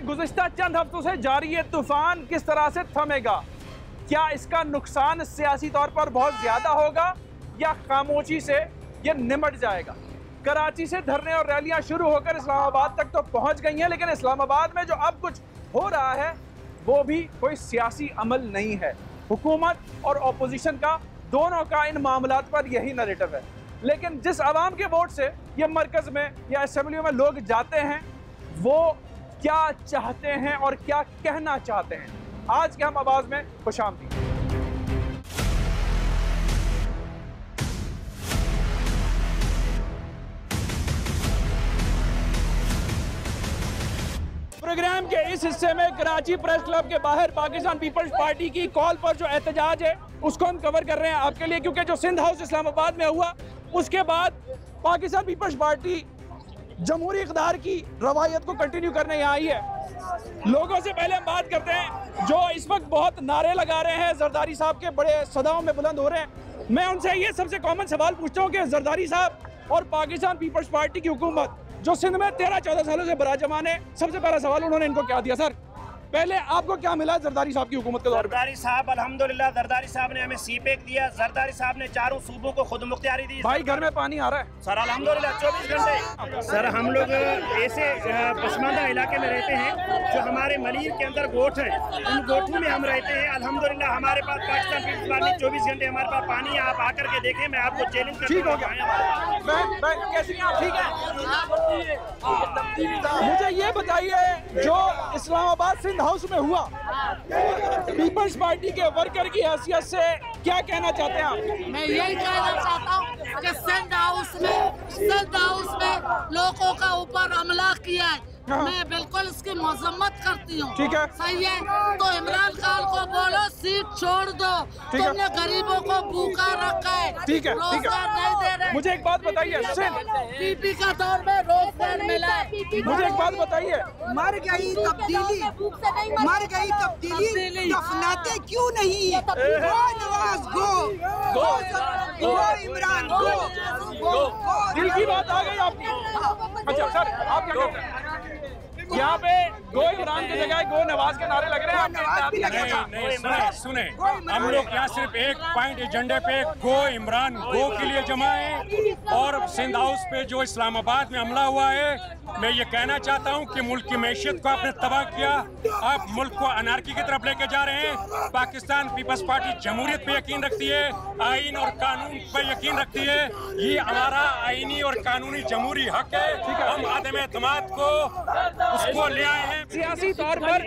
गुज़िश्ता चंद हफ्तों से जारी ये तूफान किस तरह से थमेगा? क्या इसका नुकसान सियासी तौर पर बहुत ज़्यादा होगा या खामोशी से ये निमट जाएगा? कराची से धरने और रैलियां शुरू होकर इस्लामाबाद तक तो पहुंच गई हैं, लेकिन इस्लामाबाद में जो अब कुछ हो रहा है वो भी कोई सियासी अमल नहीं है। हुकूमत और अपोजिशन का दोनों का इन मामलात पर यही नैरेटिव है। लेकिन जिस आवाम के वोट से ये मरकज़ में या असेंबलियों में लोग जाते हैं वो क्या चाहते हैं और क्या कहना चाहते हैं, आज के हम आवाज़ में खुशामदीद। प्रोग्राम के इस हिस्से में कराची प्रेस क्लब के बाहर पाकिस्तान पीपल्स पार्टी की कॉल पर जो एहतजाज है उसको हम कवर कर रहे हैं आपके लिए, क्योंकि जो सिंध हाउस इस्लामाबाद में हुआ उसके बाद पाकिस्तान पीपल्स पार्टी जमहूरी इक़्तिदार की रवायत को कंटिन्यू करने यहाँ आई है। लोगों से पहले हम बात करते हैं जो इस वक्त बहुत नारे लगा रहे हैं, जरदारी साहब के बड़े सदाओं में बुलंद हो रहे हैं। मैं उनसे ये सबसे कॉमन सवाल पूछता हूँ कि जरदारी साहब और पाकिस्तान पीपल्स पार्टी की हुकूमत जो सिंध में 13-14 सालों से बराजमान है, सबसे पहला सवाल उन्होंने इनको क्या दिया? सर पहले आपको क्या मिला जरदारी साहब की हुकूमत के दौर में? जरदारी साहब अल्हम्दुलिल्लाह, जरदारी साहब ने हमें सीपेक दिया। जरदारी साहब ने चारों सूबों को खुद मुख्तियारी दी। भाई घर में पानी आ रहा है सर अल्हम्दुलिल्लाह 24 घंटे। सर हम लोग ऐसे पसमानदा इलाके में रहते हैं जो हमारे मलीर के अंदर गोठ है, उन गोठों में हम रहते हैं। अल्हम्दुलिल्लाह हमारे पास पाकिस्तान पीपल्स पार्टी 24 घंटे हमारे पास पानी। आप आकर के देखें, मैं आपको चैलेंज करता हूं। कैसी आप ठीक है? मुझे ये बताइए जो इस्लामाबाद सिंध हाउस में हुआ, पीपल्स पार्टी के वर्कर की हैसियत से क्या कहना चाहते हैं आप? मैं यही कहना चाहता हूँ कि सिंध हाउस में लोगों का ऊपर हमला किया है, मैं बिल्कुल इसकी मजम्मत करती हूँ। ठीक है, सही है। तो इमरान खान को बोलो सीट छोड़ दो, तुमने गरीबों को भूखा रखा है। ठीक है, रोजगार नहीं दे रहे। मुझे एक बात बताइए, पीपी का दौर में रोजगार मिला है। मुझे एक बात बताइए, मर गई तब्दीली, दफनाते क्यों नहीं? गो नवाज गो इमरान गो। दिल की बात आ गई आपकी। अच्छा सर आप क्या कहते हैं? यहाँ पे गो इमरान की जगह गो नवाज के नारे लग रहे हैं। नहीं, सुने हम लोग यहाँ सिर्फ एक पॉइंट एजेंडे पे गो इमरान गो के लिए जमा है। और सिंध हाउस पे जो इस्लामाबाद में हमला हुआ है, मैं ये कहना चाहता हूँ कि मुल्क की मैशियत को आपने तबाह किया, आप मुल्क को अनारकी की तरफ लेके जा रहे हैं। पाकिस्तान पीपल्स पार्टी जमहूरियत पे यकीन रखती है, आइन और कानून पे यकीन रखती है। ये हमारा आइनी और कानूनी जमहूरी हक है। हम आदम एतमाद को उसको ले आए हैं। सियासी तौर पर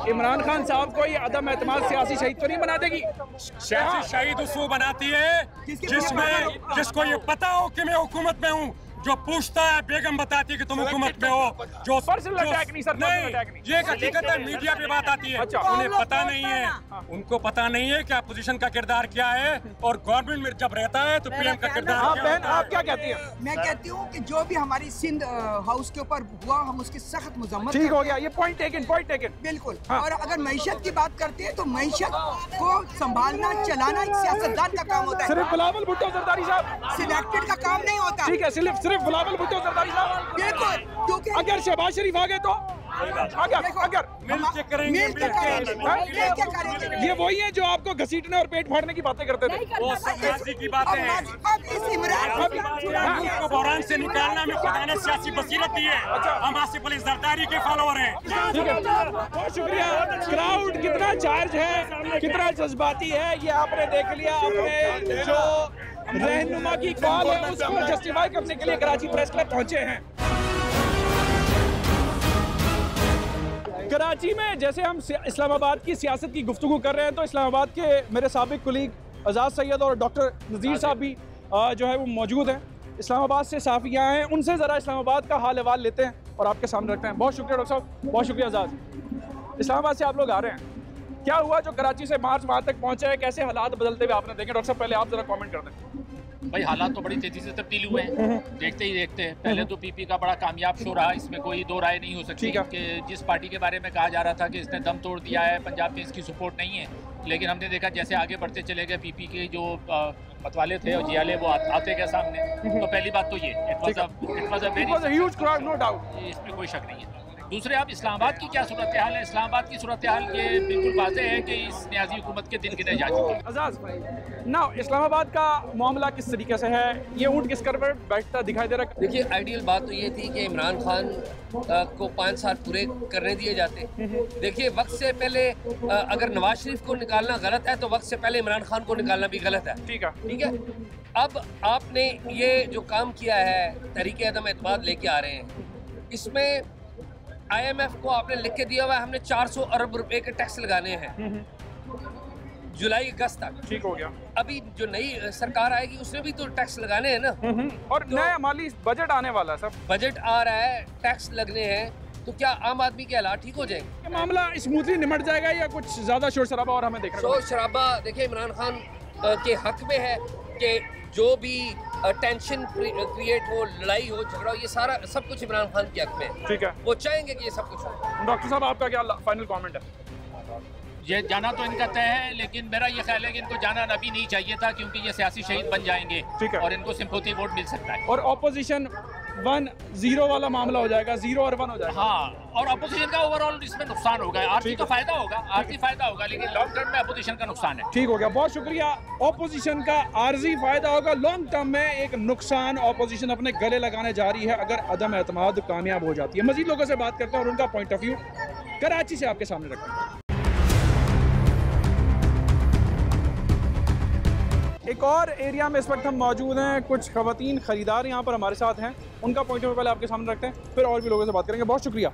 इमरान खान साहब को ये अदम एतमाद सियासी शहीद तो नहीं बना देगी? सियासी शहीद उसको बनाती है जिसको ये पता हो कि मैं हुकूमत में हूँ। जो पूछता है बेगम बताती है कि तुम हुकूमत में हो। जो पर्सनल अटैक नहीं सर, नहीं, ये हकीकत है, मीडिया पे बात आती है। अच्छा। उन्हें पता नहीं है, उनको पता नहीं है कि अपोजिशन का किरदार क्या है और गवर्नमेंट में जब रहता है तो पीएम का किरदार क्या है। आप क्या कहती हैं? मैं कहती हूँ कि जो भी हमारी सिंध हाउस के ऊपर हुआ हम उसकी सख्त मजम्मत। ठीक हो गया, ये पॉइंट टेकन बिल्कुल। और अगर मैशत की बात करते हैं तो मैशत को संभालना चलाना एक सियासतदान का काम होता है। सिर्फ बिलावल भुट्टो जरदारी साहब सिलेक्टेड का काम नहीं होता। ठीक है, सिर्फ बिलावल भुट्टो जरदारी साहब। बिल्कुल, क्योंकि अगर शहबाज शरीफ आ गए तो अगर मिलके करेंगे। ये वही है जो आपको घसीटने और पेट फाड़ने की बातें करते थे। वो समाजी की बातें हैं। अब इस इमरान मुल्क को बहरान से निकालना में खुदा ने सियासी बसीरत दी है। हम आसिफ अली जरदारी के फॉलोअर हैं। ठीक है, बहुत शुक्रिया। क्राउड कितना चार्ज है, कितना जज्बाती है, ये आपने देख लिया। अपने जो रहनुमा की कॉल है उसको जस्टिफाई करने के लिए कराची प्रेस क्लब पहुंचे हैं। कराची में जैसे हम इस्लामाबाद की सियासत की गुफ्तगू कर रहे हैं तो इस्लामाबाद के मेरे साबिक कुलीग आज़ाद सैयद और डॉक्टर नज़ीर साहब भी जो है वो मौजूद हैं। इस्लामाबाद से साफियाँ हैं, उनसे ज़रा इस्लामाबाद का हाल अहवाल लेते हैं और आपके सामने रखते हैं। बहुत शुक्रिया डॉक्टर साहब, बहुत शुक्रिया आज़ाद। इस्लामाबाद से आप लोग आ रहे हैं, क्या हुआ जो कराची से मार्च वहाँ तक पहुँचे हैं, कैसे हालात बदलते हुए आपने देखे? डॉक्टर साहब पहले आप ज़रा कॉमेंट कर दें। भाई हालात तो बड़ी तेजी से तब्दील हुए हैं, देखते ही देखते। पहले तो पीपी का बड़ा कामयाब शो रहा, इसमें कोई दो राय नहीं हो सकती कि जिस पार्टी के बारे में कहा जा रहा था कि इसने दम तोड़ दिया है, पंजाब में इसकी सपोर्ट नहीं है, लेकिन हमने देखा जैसे आगे बढ़ते चले गए पीपी के जो मतवाले थे और जियाले वो आते गए सामने। तो पहली बात तो ये it was a very huge crowd, no doubt, इसमें कोई शक नहीं है। दूसरे आप इस्लामाबाद की क्या सूरत हाल है? इस्लामाबाद की सूरत हाल ये बिल्कुल वाज़ेह है कि इस न्याजी हुकूमत के दिन गिने जा चुके हैं। आजाद ना इस्लामाबाद का मामला किस तरीके से है, ये ऊँट किस कर पर बैठता दिखाई दे रहा है? देखिए, आइडियल बात तो ये थी कि इमरान खान को 5 साल पूरे करने दिए जाते। देखिए, वक्त से पहले अगर नवाज शरीफ को निकालना गलत है तो वक्त से पहले इमरान खान को निकालना भी गलत है। ठीक है। अब आपने ये जो काम किया है, तहरीक अदम एतमाद लेके आ रहे हैं, इसमें IMF को आपने लिख के दिया हुआ है हमने 400 अरब रुपए के टैक्स लगाने हैं जुलाई अगस्त तक। ठीक हो गया। अभी जो नई सरकार आएगी उसने भी तो टैक्स लगाने हैं ना। और तो नया माली बजट आने वाला है, सब बजट आ रहा है, टैक्स लगने हैं, तो क्या आम आदमी के हालात ठीक हो जाएंगे? ये मामला स्मूथली निमट जाएगा या कुछ ज्यादा शोर शराबा और हमें देखना शोर शराबा देखिए इमरान खान के हक में है कि जो भी टेंशन क्रिएट हो, लड़ाई हो, झगड़ा हो, ये सारा सब कुछ इमरान खान के हक में है। ठीक है, वो चाहेंगे कि ये सब कुछ हो। डॉक्टर साहब आपका क्या फाइनल कमेंट है? ये जाना तो इनका तय है, लेकिन मेरा ये ख्याल है कि इनको जाना अभी नहीं चाहिए था, क्योंकि ये सियासी शहीद बन जाएंगे। ठीक है। और इनको सिंपैथी वोट मिल सकता है। और ऑपोजिशन 1-0 वाला मामला हो जाएगा, 0 और 1 हो जाएगा। हाँ, और अपोजिशन का ओवरऑल इसमें नुकसान होगा। आर्थिक तो फायदा होगा, आर्थिक फायदा होगा, लेकिन लॉन्ग टर्म में अपोजिशन का नुकसान है। ठीक हो गया, बहुत शुक्रिया। ऑपोजिशन का आर्जी फायदा होगा, लॉन्ग टर्म में एक नुकसान ऑपोजिशन अपने गले लगाने जा रही है अगर अदम एतमाद कामयाब हो जाती है। मजीद लोगों से बात करते हैं और उनका पॉइंट ऑफ व्यू कराची से आपके सामने रखते हैं। एक और एरिया में इस वक्त हम मौजूद हैं, कुछ खवातीन खरीदार यहाँ पर हमारे साथ हैं, उनका पॉइंट ऑफ व्यू पहले आपके सामने रखते हैं, फिर और भी लोगों से बात करेंगे। बहुत शुक्रिया।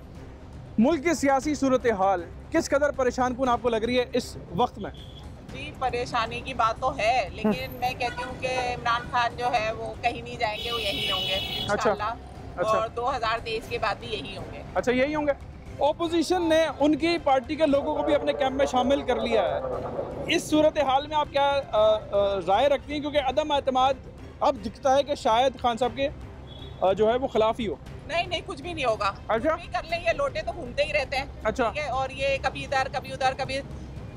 मुल्क की सियासी सूरत हाल किस कदर परेशान कुन आपको लग रही है इस वक्त में? जी, परेशानी की बात तो है, लेकिन मैं कहती हूँ कि इमरान खान जो है वो कहीं नहीं जाएंगे, वो यहीं होंगे इंशाल्लाह। और 2023 के बाद भी यही होंगे। अच्छा, यही होंगे। ऑपोजिशन ने उनकी पार्टी के लोगों को भी अपने कैंप में शामिल कर लिया है। इस सूरत हाल में आप क्या राय रखती हैं? क्योंकि अदम एतमाद अब दिखता है कि शायद खान साहब के जो है वो खिलाफ ही हो। नहीं, कुछ भी नहीं होगा। अच्छा, भी कर लें, ये लोटे तो घूमते ही रहते हैं। अच्छा, ठीक है, और ये कभी इधर कभी उधर, कभी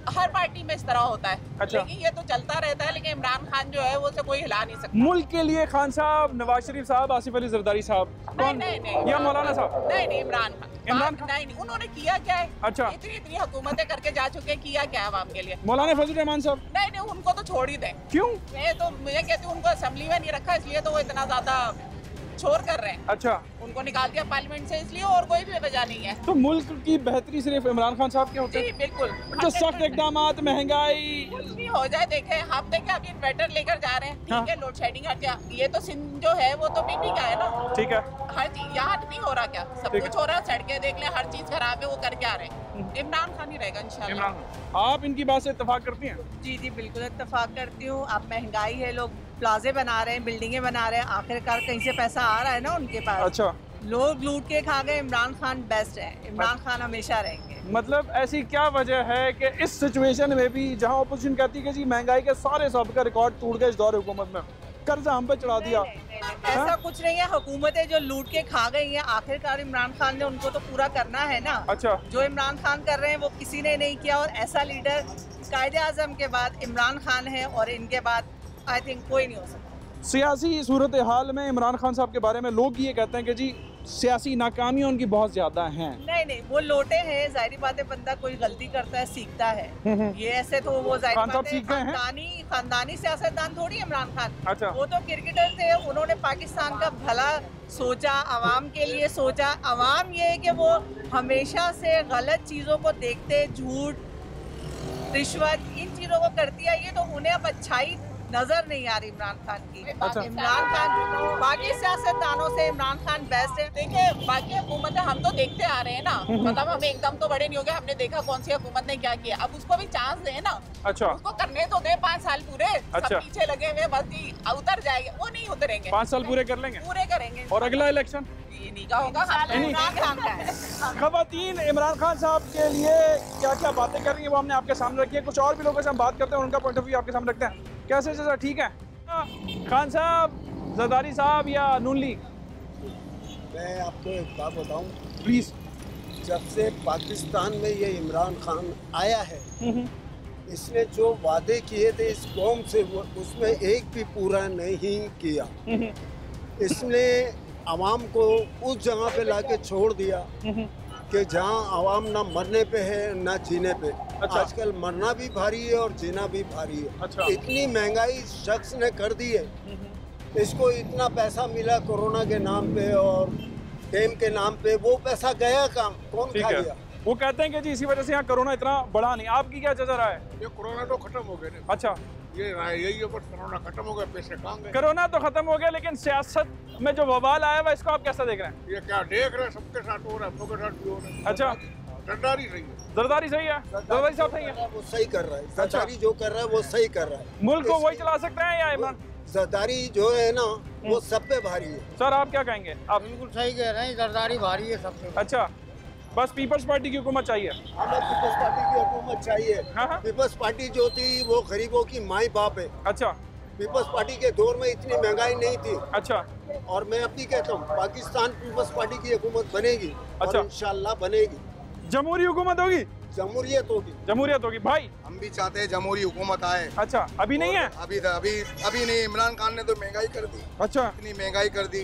हर पार्टी में इस तरह होता है। अच्छा, लेकिन ये तो चलता रहता है, लेकिन इमरान खान जो है वो से कोई हिला नहीं सकता। मुल्क के लिए खान साहब, नवाज शरीफ साहब, आसिफ अली जरदारी साहब, नहीं, या मौलाना साहब? नहीं, इमरान खान। नहीं, उन्होंने किया क्या है? अच्छा, इतनी हुकूमतें करके जा चुके हैं, किया क्या है आवाम के लिए? मौलाना फजल रहमान साहब? नहीं, उनको तो छोड़ ही दें। क्यों? मैं कहती हूँ उनको असेंबली में नहीं रखा, इसलिए तो वो इतना ज्यादा शोर कर रहे हैं। अच्छा, उनको निकाल दिया पार्लियामेंट से, इसलिए और कोई भी वजह नहीं है। तो मुल्क की बेहतरी सिर्फ इमरान खान साहब के होते हैं? जी बिल्कुल। जो सख्त इकदाम, महंगाई कुछ भी हो जाए, देखे हम देखे अभी इन्वर्टर लेकर जा रहे हैं। ठीक है, लोड शेडिंग हट गया, ये तो सिंध जो है वो तो पीपी का है ना। ठीक है, हर चीज यहाँ नहीं हो रहा, क्या सब कुछ हो रहा है, सड़कें देख ले, हर चीज खराब है, वो करके आ रहे हैं। इमरान खान ही रहेगा इंशाल्लाह। आप इनकी बात से इत्तेफाक करती हैं? जी बिल्कुल इत्तेफाक करती हूँ। अब महंगाई है, लोग प्लाजे बना रहे हैं, बिल्डिंगें बना रहे हैं, आखिरकार कहीं से पैसा आ रहा है ना उनके पास। अच्छा, लोग लूट के खा गए। इमरान खान बेस्ट है, इमरान खान हमेशा रहेंगे। मतलब ऐसी क्या वजह है कि इस सिचुएशन में भी जहां ऑपोजिशन कहती है कि जी महंगाई के सारे सब का रिकॉर्ड टूट गए इस दौर हुकूमत में, कर्जा हम पे चढ़ा दिया? ऐसा कुछ नहीं है, हुकूमतें जो लूट के खा गई हैं, आखिरकार इमरान खान ने उनको तो पूरा करना है ना। अच्छा, जो इमरान खान कर रहे हैं वो किसी ने नहीं किया, और ऐसा लीडर कायदे आजम के बाद इमरान खान है, और इनके बाद आई थिंक कोई नहीं हो सकता। सियासी सूरत हाल में इमरान खान साहब के बारे में लोग ये कहते हैं कि जी सियासी नाकामियां उनकी बहुत ज्यादा हैं। नहीं, वो लोटे हैं, जाहिर बात है, बंदा कोई गलती करता है सीखता है। ये ऐसे तो वो जाहिर बात है खानदानी सियासतदान थोड़ी इमरान खान। अच्छा, वो तो क्रिकेटर थे, उन्होंने पाकिस्तान का भला सोचा, आवाम के लिए सोचा। आवाम ये है कि वो हमेशा से गलत चीज़ों को देखते, झूठ, रिश्वत, इन चीज़ों को करती है, ये तो उन्हें अब अच्छाई नजर नहीं आ रही इमरान खान की। अच्छा। इमरान खान बाकी सियासतदानों से इमरान खान बेस्ट है। देखिए, बाकी हुकूमतें हम तो देखते आ रहे हैं ना, मतलब हम एकदम तो बड़े नहीं हो गए, हमने देखा कौन सी हुकूमत ने क्या किया, अब उसको भी चांस दे ना। अच्छा, उसको करने तो दे 5 साल पूरे। अच्छा, सब पीछे लगे हुए, बस उतर जाएंगे, वो नहीं उतरेंगे। 5 साल पूरे कर लेंगे, पूरे करेंगे। और अगला इलेक्शन नहीं का होगा, इमरान खान का है। खवातीन इमरान खान साहब के लिए क्या क्या बातें कर रही है वो हमने आपके सामने रखी है। कुछ और भी लोगों से हम बात करते हैं, उनका पॉइंट ऑफ व्यू आपके सामने रखते हैं। कैसे जैसा ठीक है खान साहब, जरदारी साहब या नून लीग? मैं आपको एक बात बताऊं प्लीज। जब से पाकिस्तान में ये इमरान खान आया है, इसने जो वादे किए थे इस कौम से, उसमें एक भी पूरा नहीं किया। इसने आवाम को उस जगह पे लाके छोड़ दिया कि जहाँ आवाम ना मरने पे है ना जीने पे। अच्छा। आजकल मरना भी भारी है और जीना भी भारी है। अच्छा। इतनी महंगाई शख्स ने कर दी है, इसको इतना पैसा मिला कोरोना के नाम पे और फेम के नाम पे, वो पैसा गया कहाँ, कौन खा गया? वो कहते हैं कि जी इसी वजह से यहाँ कोरोना इतना बढ़ा नहीं। आपकी क्या नजर है? ये कोरोना तो खत्म हो गया। अच्छा, ये यही है, बस कोरोना खत्म हो गया, पैसे कहाँ गए? कोरोना तो खत्म हो गया, लेकिन सियासत में जो वबाल आया हुआ इसको आप कैसा देख रहे हैं? ये क्या देख रहे हैं, सबके साथ हो रहा है, हम लोग के साथ भी हो रहा है। अच्छा, जरदारी सही है। जरदारी सही है, जरदारी साहब सही है, वो सही कर रहा है। जरदारी जो कर रहा है वो सही कर रहा है। मुल्क को वही चला सकते हैं या इमरान? जरदारी जो है ना वो सब पे भारी है। सर आप क्या कहेंगे? आप बिल्कुल सही कह रहे हैं, जरदारी भारी है सब पे। अच्छा, बस पीपल्स पार्टी की हुकूमत चाहिए? हमें पीपल्स पार्टी की हुकूमत चाहिए। पीपल्स पार्टी जो थी वो गरीबों की माई बाप है। अच्छा, पीपल्स पार्टी के दौर में इतनी महंगाई नहीं थी। अच्छा, और मैं अभी कहता हूँ पाकिस्तान पीपल्स पार्टी की हुकूमत बनेगी। अच्छा, और इंशाल्लाह बनेगी। जमहूरी हुकूमत होगी? जमहूरियत होगी। जमहूरियत होगी भाई, हम भी चाहते हैं जमहूरी हुकूमत आए। अच्छा, अभी नहीं है? अभी नहीं। इमरान खान ने तो महंगाई कर दी। अच्छा, इतनी महंगाई कर दी,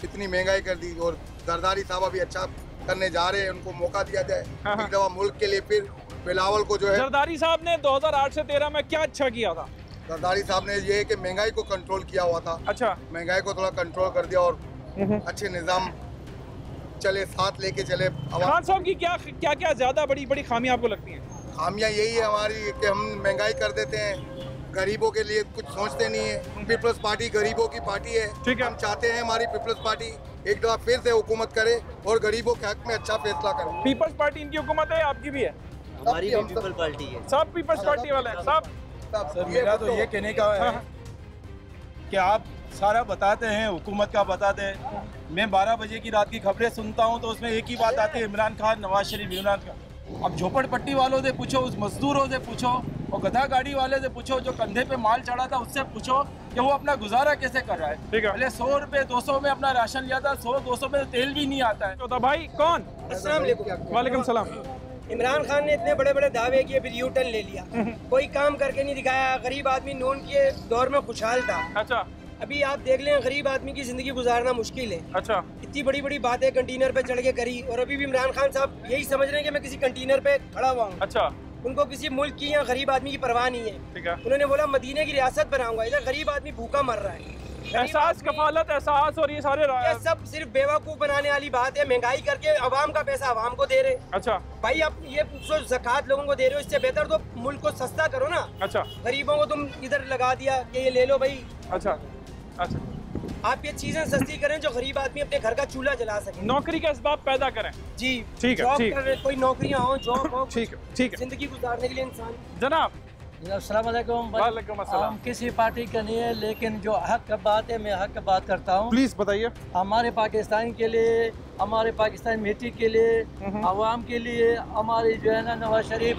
इतनी महंगाई कर दी। और जरदारी साहब अभी अच्छा करने जा रहे हैं, उनको मौका दिया जाए एक दफा मुल्क के लिए। फिर बिलावल को जो है, जरदारी साहब ने 2008 से 13 में क्या अच्छा किया था? जरदारी साहब ने ये कि महंगाई को कंट्रोल किया हुआ था। अच्छा, महंगाई को थोड़ा कंट्रोल कर दिया और अच्छे निजाम चले, साथ लेके चले। खान साहब की क्या क्या क्या ज्यादा बड़ी बड़ी खामियां आपको लगती हैं? खामियां यही है हमारी कि हम महंगाई कर देते हैं, गरीबों के लिए कुछ सोचते नहीं है। पीपल्स पार्टी गरीबों की पार्टी है। ठीक है। हम चाहते हैं हमारी पीपल्स पार्टी एक दफा फिर से हुकूमत करे और गरीबों के हक में अच्छा फैसला करे। पीपल्स पार्टी इनकी हुकूमत है, आपकी भी है? हमारी भी पीपल्स पार्टी है। सब पीपल्स पार्टी वाले हैं सब। सर मेरा तो ये कहने का है कि आप सारा बताते हैं, हुकूमत का बताते हैं। मैं 12 बजे की रात की खबरें सुनता हूँ तो उसमें एक ही बात आती है, इमरान खान, नवाज शरीफ, इमरान खान। अब झोपड़पट्टी वालों से पूछो, उस मजदूरों से पूछो और गधा गाड़ी वाले से पूछो जो कंधे पे माल चढ़ा था, उससे पूछो कि वो अपना गुजारा कैसे कर रहा है। ठीक है। पहले 100 रुपए 200 में अपना राशन लिया था, 100-200 में तेल भी नहीं आता है। तो भाई कौन? वालेकुम सलाम। इमरान खान ने इतने बड़े बड़े दावे किए, फिर यू टर्न ले लिया, कोई काम करके नहीं दिखाया। गरीब आदमी नून के दौर में खुशहाल था। अच्छा, अभी आप देख लें गरीब आदमी की जिंदगी गुजारना मुश्किल है। अच्छा, इतनी बड़ी बड़ी बातें कंटेनर पे चढ़ के करी और अभी भी इमरान खान साहब यही समझ रहे हैं कि मैं किसी कंटेनर पे खड़ा हुआ हूँ। अच्छा, उनको किसी मुल्क की या गरीब आदमी की परवाह नहीं है। ठीक है। उन्होंने बोला मदीने की रियासत बनाऊंगा, इधर गरीब आदमी भूखा मर रहा है। एहसास, कफालत, एहसास और ये सारे ये सब सिर्फ बेवकूफ बनाने वाली बात है। महंगाई करके अवाम का पैसा अवाम को दे रहे। अच्छा भाई, आप ये ज़कात लोगों को दे रहे हो, इससे बेहतर तो मुल्क को सस्ता करो ना। अच्छा, गरीबों को तुम इधर लगा दिया कि ये ले लो भाई। अच्छा, अच्छा, आप ये चीजें सस्ती करें जो गरीब आदमी अपने घर का चूल्हा जला सके। नौकरी के असबाब पैदा करें। जी, ठीक है, ठीक है। कोई नौकरियां हो, जॉब हो, ठीक है, ठीक है। जिंदगी गुजारने के लिए इंसान। जनाब अस्सलाम वालेकुम। वालेकुम अस्सलाम। हम किसी पार्टी का नहीं है, लेकिन जो हक का बात है मैं हक का बात करता हूँ। प्लीज बताइए। हमारे पाकिस्तान के लिए, हमारे पाकिस्तान मिट्टी के लिए, आवाम के लिए, हमारी जो है ना नवाज शरीफ,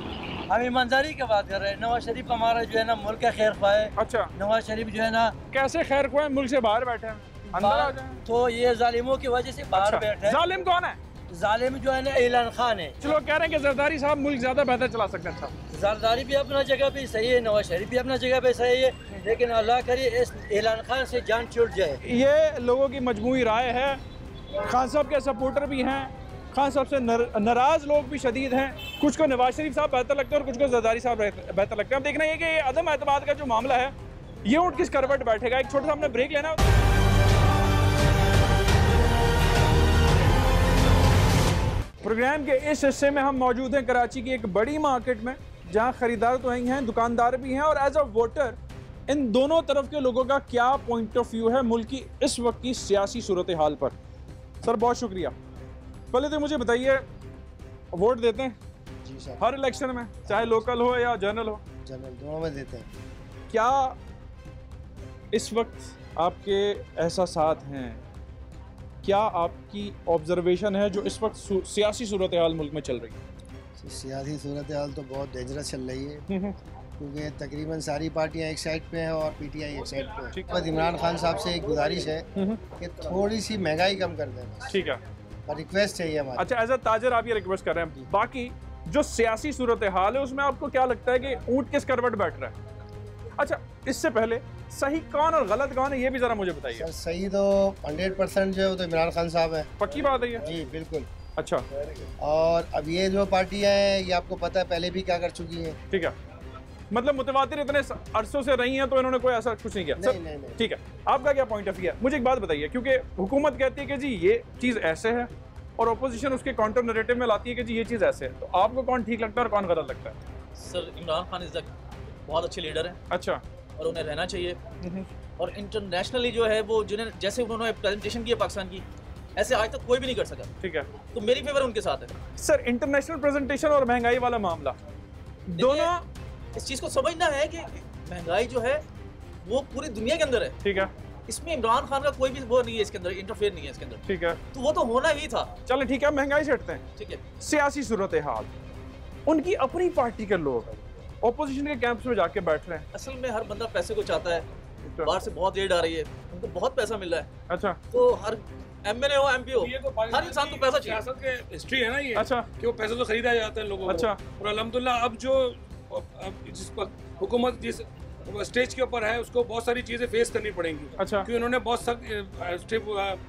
हम ईमानदारी की बात कर रहे हैं। नवाज शरीफ हमारा जो है ना मुल्क का खैर ख्वाह है। अच्छा, नवाज शरीफ जो है ना कैसे खैर ख्वाह? मुल्क से बाहर बैठे हैं, अंदर आ जाएं। तो ये जालिमों की वजह से बाहर बैठे हैं। जालिम कौन है? जालिम जो है ना इमरान खान है। चलो कह रहे हैं कि जरदारी साहब मुल्क ज्यादा बेहतर चला सकते हैं। अच्छा, जरदारी भी अपना जगह पे सही है, नवाज शरीफ भी अपना जगह पे सही है, लेकिन अल्लाह करे इस इमरान खान से जान छूट जाए। ये लोगों की मजमूई राय है। खान साहब के सपोर्टर भी हैं, खान साहब से नाराज लोग भी शदीद हैं। कुछ को नवाज शरीफ साहब बेहतर लगते हैं और कुछ को जरदारी साहब बेहतर लगते हैं। अब देखना ये कि अदम एतमाद का जो मामला है ये ऊँट किस करवट बैठेगा। एक छोटा सा हमने ब्रेक लेना। प्रोग्राम के इस हिस्से में हम मौजूद हैं कराची की एक बड़ी मार्केट में, जहां खरीदार तो ही हैं, दुकानदार भी हैं, और एज अ वोटर इन दोनों तरफ के लोगों का क्या पॉइंट ऑफ व्यू है मुल्क की इस वक्त की सियासी सूरत हाल पर। सर बहुत शुक्रिया। पहले तो मुझे बताइए, वोट देते हैं? जी सर। हर इलेक्शन में, चाहे लोकल हो या जनरल हो? जनरल, दोनों में देते हैं। क्या इस वक्त आपके एहसासात हैं, क्या आपकी ऑब्जर्वेशन है जो इस वक्त सियासी सूरत हाल मुल्क में चल रही है? सियासी सूरत हाल तो बहुत डेंजरस चल रही है, क्योंकि तकरीबन सारी पार्टियां एक साइड पे हैं और पीटीआई एक साइड पे है। बस इमरान खान साहब से एक गुजारिश है कि थोड़ी सी महंगाई कम कर दें। ठीक है, और रिक्वेस्ट चाहिए हमारी। अच्छा, एज अ ताजर आप ये रिक्वेस्ट कर रहे हैं। बाकी जो सियासी सूरत हाल है उसमें आपको क्या लगता है कि ऊँट किस करवट बैठ रहा है? अच्छा, इससे पहले सही कौन और गलत कौन है ये भी जरा मुझे बताइए। सर सही तो 100% जो है वो तो इमरान खान साहब है। पक्की बात है ये? जी बिल्कुल। अच्छा। और अब ये जो पार्टियां हैं ये आपको पता है पहले भी क्या कर चुकी हैं। ठीक है, मतलब मुतवातिर इतने अरसों से रही हैं तो इन्होंने कोई ऐसा कुछ नहीं किया। नहीं। ठीक है, आपका क्या पॉइंट ऑफ व्यू है? मुझे एक बात बताइए, क्योंकि हुकूमत कहती है कि जी ये चीज़ ऐसे है और अपोजिशन उसके काउंटर नैरेटिव में लाती है कि जी ये चीज़ ऐसे है, तो आपको कौन ठीक लगता है और कौन गलत लगता है? सर इमरान खान इज़ बहुत अच्छे लीडर हैं। अच्छा। और उन्हें रहना चाहिए। और इंटरनेशनली जो है वो जिन्हें जैसे उन्होंने प्रेजेंटेशन की पाकिस्तान की, ऐसे आज तक कोई भी नहीं कर सका। ठीक है, तो मेरी फेवर उनके साथ है। सर इंटरनेशनल प्रेजेंटेशन और महंगाई वाला मामला दोनों, इस चीज़ को समझना है कि महंगाई जो है वो पूरी दुनिया के अंदर है। ठीक है, इसमें इमरान खान का कोई भी वो नहीं है, इसके अंदर इंटरफेयर नहीं है इसके अंदर। ठीक है, तो वो तो होना ही था। चलो ठीक है, महंगाई से हटते हैं। ठीक है, सियासी सूरत हाल, उनकी अपनी पार्टी के लोग ऑपोजिशन के कैंप्स में जाके बैठ रहे हैं। असल में हर बंदा पैसे को चाहता है, बाहर से बहुत रेड आ रही है, उनको बहुत पैसा मिल रहा है। अच्छा, तो हर एमएलए हो एमपी हो, हर इंसान को पैसा चाहिए। सियासत के हिस्ट्री है ना ये। अच्छा, कि वो पैसे तो खरीदा जाता है लोगों को। अच्छा। और अल्हम्दुलिल्लाह अब जो जिस पर हुकूमत जिस स्टेज के ऊपर है उसको बहुत सारी चीज़ें फेस करनी पड़ेंगी। अच्छा। क्योंकि उन्होंने बहुत सख्त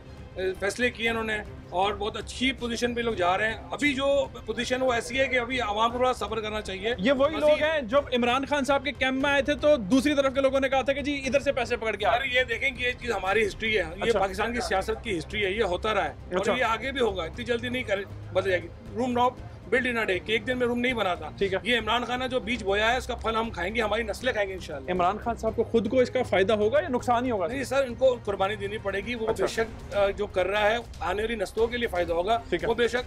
फैसले किए उन्होंने और बहुत अच्छी पोजीशन पे लोग जा रहे हैं। अभी जो पोजीशन वो ऐसी है कि अभी आवाम को थोड़ा सब्र करना चाहिए। ये वही लोग हैं जो इमरान खान साहब के कैंप में आए थे तो दूसरी तरफ के लोगों ने कहा था कि जी इधर से पैसे पकड़ के आ रहे हैं। ये देखें कि ये चीज़ हमारी हिस्ट्री है। ये पाकिस्तान की सियासत की हिस्ट्री है, ये होता रहा है और ये आगे भी होगा, इतनी जल्दी नहीं बदल जाएगी। Room not build in a day, कि एक दिन में रूम नहीं बना था। ठीक है, ये इमरान खान ने जो बीज बोया है उसका फल हम खाएंगे, हमारी नस्लें खाएंगे इंशाल्लाह। इमरान खान साहब को खुद को इसका फायदा होगा या नुकसान ही होगा? नहीं सर, इनको कुर्बानी देनी पड़ेगी। वो बेशक जो कर रहा है आने वाली नस्लों के लिए फायदा होगा। वो बेशक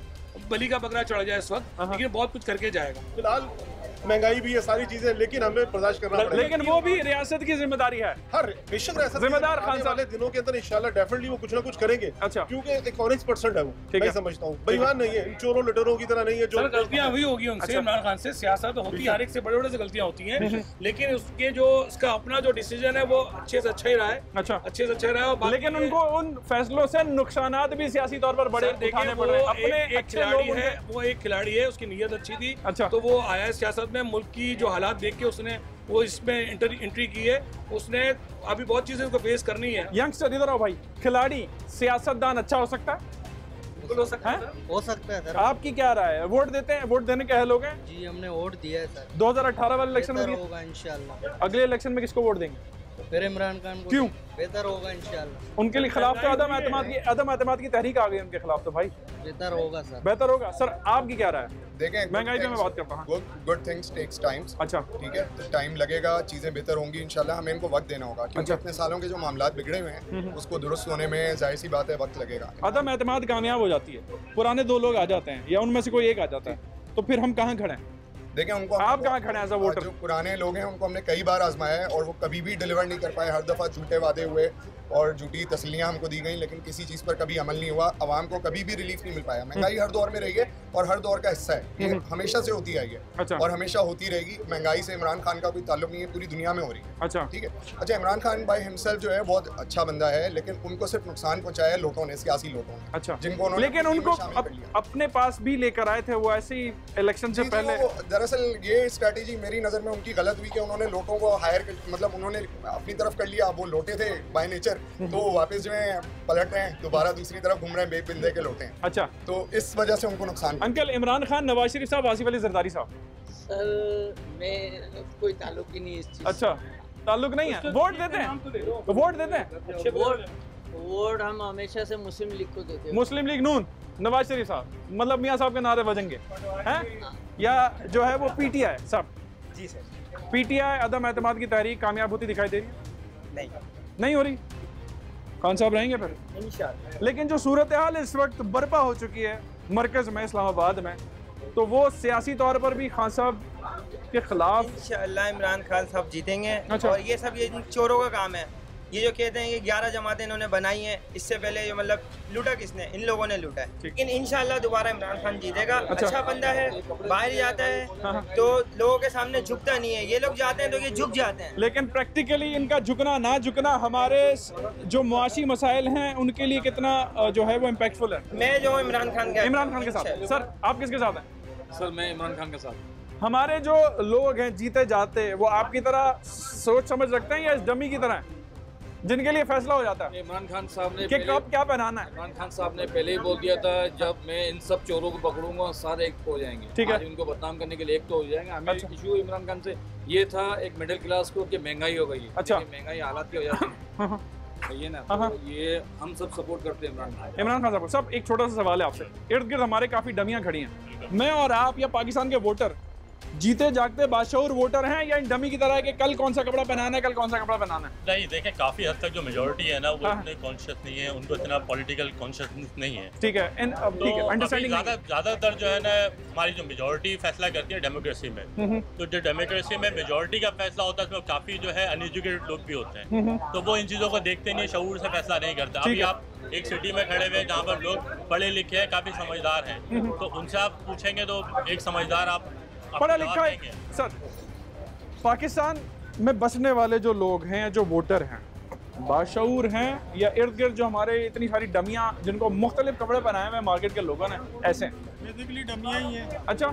बलि का बकरा चढ़ जाए इस वक्त, लेकिन बहुत कुछ करके जाएगा। फिलहाल महंगाई भी है, सारी चीजें, लेकिन हमें बर्दाश्त करना पड़ेगा। लेकिन वो भी रियासत की जिम्मेदारी है। हर बेशक रियासत जिम्मेदार खान साहब वाले दिनों के अंदर इंशाल्लाह डेफिनेटली वो कुछ ना कुछ करेंगे। अच्छा, क्योंकि एक ऑनेस्ट पर्सन है वो, मैं समझता हूँ बेईमान नहीं है, चोरों लुटेरों की तरह नहीं है। जो गलतियां हुई होगी उनसे, इमरान खान से, सियासत होती है, हर एक से बड़े बड़े से गलतियां होती हैं, लेकिन उसके जो उसका अपना जो डिसीजन है वो अच्छे से अच्छा ही रहा है। अच्छा, अच्छे से अच्छा रहा है। लेकिन उनको उन फैसलों से नुकसानात भी सियासी तौर पर बड़े उठाने पड़े। अपने एक खिलाड़ी है, वो एक खिलाड़ी है, उसकी नीयत अच्छी थी। अच्छा, तो वो आया सियासत में, मुल्क की जो हालात देख के उसने वो इसमें एंट्री की है। उसने अभी बहुत चीजें उसको फेस करनी है। यंगस्टर इधर आओ भाई, खिलाड़ी सियासतदान अच्छा हो सकता है? बिल्कुल हो सकता है। हो सकता है सर। आपकी क्या राय है? वोट देते हैं? वोट देने के लोग हैं? जी हमने वोट दिया है सर। 2018 वाले इलेक्शन में होगा इंशाल्लाह। अगले इलेक्शन में किसको वोट देंगे? फिर इमरान खान को। क्यों? बेहतर होगा इंशाल्लाह। उनके लिए खिलाफ तो अदम एतमाद की तहरीक आ गई उनके खिलाफ, तो भाई बेहतर होगा सर। बेहतर होगा। सर आपकी क्या राय है? देखें, महंगाई पे मैं बात करता हूँ। Good things takes times. अच्छा, ठीक है, तो टाइम लगेगा, चीजें बेहतर होंगी इंशाल्लाह। हमें इनको वक्त देना होगा, क्योंकि इतने सालों के जो मामलात बिगड़े हुए हैं उसको दुरुस्त होने में जाहिर सी बात है वक्त लगेगा। अदम एतमाद कामयाब हो जाती है, पुराने दो लोग आ जाते हैं या उनमें से कोई एक आ जाता है, तो फिर हम कहाँ खड़े हैं? देखें, उनको आप कहाँ खड़े हैं एज अ वोटर? जो पुराने लोग हैं उनको हमने कई बार आजमाया है और वो कभी भी डिलीवर नहीं कर पाए। हर दफ़ा झूठे वादे हुए और झूठी तसल्लियाँ हमको दी गई, लेकिन किसी चीज़ पर कभी अमल नहीं हुआ। आवाम को कभी भी रिलीफ नहीं मिल पाया। महंगाई हर दौर में रही है और हर दौर का हिस्सा है, ये हमेशा से होती आई है। अच्छा। और हमेशा होती रहेगी। महंगाई से इमरान खान का कोई ताल्लुक नहीं है, पूरी दुनिया में हो रही है। अच्छा, ठीक है। अच्छा, इमरान खान बाय हिमसेल्फ जो है बहुत अच्छा बंदा है, लेकिन उनको सिर्फ नुकसान पहुंचाया लोगों ने, सियासी लोगों ने। अच्छा, जिनको लेकिन उनको अपने पास भी लेकर आए थे वो ऐसे ही इलेक्शन से पहले। दरअसल ये स्ट्रैटेजी मेरी नज़र में उनकी गलत हुई कि उन्होंने लोगों को हायर, मतलब उन्होंने अपनी तरफ कर लिया। वो लोटे थे बाय नेचर, तो वापस जो है पलट रहे हैं, दोबारा दूसरी तरफ घूम रहे हैं, बेपिंदे के लोटे हैं। अच्छा, तो इस वजह से उनको नुकसान। अंकल, इमरान खान, नवाज शरीफ साहब, आसिफ अली जरदारी साहब, सर मैं कोई ताल्लुक ही नहीं इस चीज। अच्छा, ताल्लुक नहीं है। वोट देते हैं? वोट देते हैं? वोट हम हमेशा से मुस्लिम लीग को देते हैं। मुस्लिम लीग नून, नवाज शरीफ साहब, मतलब मियाँ साहब के नारे बजेंगे हैं, या जो है वो पीटीआई साहब? जी सर। पीटीआई अदम एतमाद की तहरीक कामयाब होती दिखाई दे रही है? नहीं हो रही। खान साहब रहेंगे फिर इंशाअल्लाह। लेकिन जो सूरत हाल इस वक्त बर्पा हो चुकी है मरकज़ में, इस्लामाबाद में, तो वो सियासी तौर पर भी खान साहब के खिलाफ इंशाअल्लाह इमरान खान साहब जीतेंगे। अच्छा। और ये सब ये चोरों का काम है। ये जो कहते हैं कि 11 जमातें इन्होंने बनाई हैं, इससे पहले जो मतलब लूटा किसने? इन लोगों ने लूटा है। लेकिन इंशाअल्लाह दोबारा इमरान खान जीतेगा। अच्छा बंदा है, बाहर जाता है तो लोगों के सामने झुकता नहीं है। ये लोग जाते हैं तो ये झुक जाते हैं। लेकिन प्रैक्टिकली इनका झुकना ना झुकना हमारे जो मुआशी मसाइल हैं उनके लिए कितना जो है वो इम्पैक्टफुल है? मैं जो इमरान खान के साथ। सर आप किसके साथ हैं? सर मैं इमरान खान के साथ। हमारे जो लोग हैं जीते जाते, वो आपकी तरह सोच समझ रखते हैं या इस डमी की तरह है? जिनके लिए फैसला हो जाता है इमरान खान साहब ने कि कब क्या पहनाना है। इमरान खान साहब ने पहले ही बोल दिया था, जब मैं इन सब चोरों को पकड़ूंगा सारे एक हो जाएंगे। ठीक है, उनको बदनाम करने के लिए एक तो हो जाएंगे। हमें इशू इमरान खान से ये था एक मिडिल क्लास को कि महंगाई हो गई। अच्छा, महंगाई हालात की हो जाती है ये ना, तो ये हम सब सपोर्ट करते हैं इमरान खान साहब। सब एक छोटा सा सवाल है आपसे, इर्द गिर्द हमारे काफी डमियां खड़ी हैं, मैं और आप या पाकिस्तान के वोटर जीते जागते बाशऊर वोटर हैं या इन डमी की तरह है कि कल कौन सा कपड़ा पहनाना है, कल कौन सा कपड़ा पहनाना है? नहीं, देखें काफी हद तक जो मेजोरिटी है ना वो इतने कॉन्शियस नहीं है, उनको इतना पॉलिटिकल कॉन्शियसनेस नहीं है। ठीक है, अंडरस्टैंडिंग ज्यादातर जो है ना हमारी जो मेजोरिटी फैसला करती है डेमोक्रेसी में, तो जो डेमोक्रेसी में मेजोरिटी का फैसला होता है उसमें काफी जो है अनएजुकेटेड लोग भी होते हैं, तो वो इन चीजों को देखते नहीं, शऊर से फैसला नहीं करते। अभी आप एक सिटी में खड़े हुए जहाँ पर लोग पढ़े लिखे हैं, काफी समझदार हैं, तो उनसे आप पूछेंगे तो एक समझदार आप पढ़ा लिखा है। सर, पाकिस्तान में बसने वाले जो लोग हैं, जो वोटर हैं, बाशऊर हैं या इर्द गिर्द जो हमारे इतनी सारी डमियाँ जिनको मुख्तलिफ कपड़े पहनाए हुए मार्केट के लोगों ने, ऐसे बेसिकली डमियाँ ही हैं। अच्छा,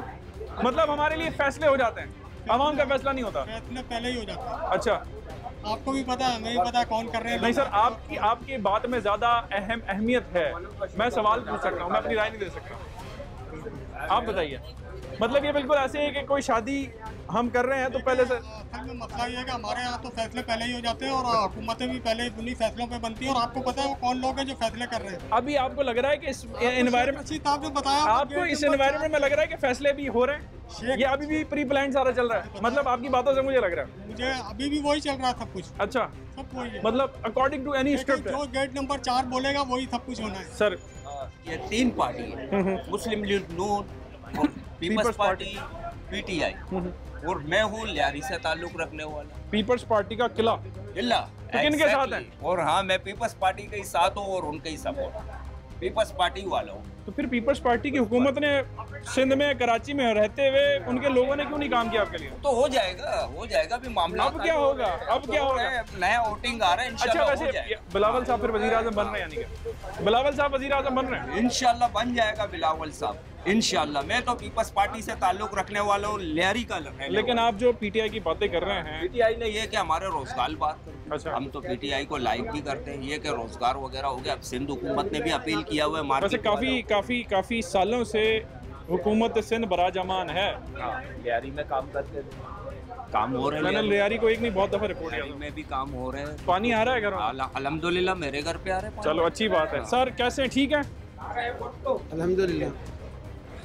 मतलब हमारे लिए फैसले हो जाते हैं, आवाम का फैसला नहीं होता? फैसला पहले ही हो जाता है। अच्छा, आपको भी पता है, हमें भी पता कौन कर रहे हैं। नहीं सर, आपकी बात में ज़्यादा अहमियत है, मैं सवाल पूछ सकता हूँ, मैं अपनी राय नहीं दे सकता। आप बताइए, मतलब ये बिल्कुल ऐसे है कि कोई शादी हम कर रहे हैं तो पहले से मसला ये है कि हमारे यहाँ तो फैसले पहले ही हो जाते हैं और हुकूमतें भी पहले उन्हीं फैसलों पे बनती है, और आपको पता है वो कौन लोग हैं जो फैसले कर रहे हैं। अभी आपको लग रहा है कि इस एनवायरनमेंट, आपने बताया आपको इस एनवायरनमेंट में लग रहा है कि फैसले भी हो रहे हैं, ये अभी भी प्री प्लान सारा चल रहा है? मतलब आपकी बातों से मुझे लग रहा है मुझे अभी भी वही चल रहा है सब कुछ। अच्छा, सब वही है, मतलब अकॉर्डिंग टू एनी स्क्रिप्ट जो गेट नंबर 4 बोलेगा वही सब कुछ होना है। सर, ये 3 पार्टी है, मुस्लिम लीग नून, पीपल्स पार्टी, पीटीआई, और मैं हूँ लियारी से ताल्लुक रखने वाला। पीपल्स पार्टी का किला तो किनके साथ है? और हाँ, मैं पीपल्स पार्टी के ही साथ हूँ और उनके ही सपोर्ट, पीपल्स पार्टी वाला हूँ। तो फिर पीपल्स पार्टी की हुकूमत ने सिंध में, कराची में रहते हुए उनके लोगों ने क्यों नहीं काम किया आपके लिए? तो हो जाएगा भी मामला। अब क्या होगा? अब क्या होगा? नया वोटिंग आ रहा है इंशाल्लाह। अच्छा, वैसे बिलावल साहब फिर वजीर आजम बन रहे हैं, यानी कि बिलावल साहब वजीर आजम बन रहे हैं? इंशाल्लाह बन जाएगा बिलावल साहब, इंशाल्लाह। मैं तो पीपल्स पार्टी से ताल्लुक रखने वाला हूँ, लियारी का। लेकिन आप जो पीटीआई की बातें कर रहे हैं, पीटीआई ने ये कि हमारे रोजगार बात करते हैं। अच्छा, हम तो पीटीआई को लाइक भी करते हैं, ये कि रोजगार वगैरह हो गया। अब सिंध हुकूमत ने भी अपील किया हुआ है, वैसे काफी सालों से हुकूमत सिंध बराजमान है। लियारी में काम करते काम हो रहे हैं। मैंने लियारी को एक नहीं बहुत दफा रिपोर्ट किया, में भी काम हो रहे हैं। पानी आ रहा है घर में? अल्हम्दुलिल्लाह मेरे घर पे आ रहे हैं। चलो अच्छी बात है। सर कैसे, ठीक है? अल्हम्दुलिल्लाह।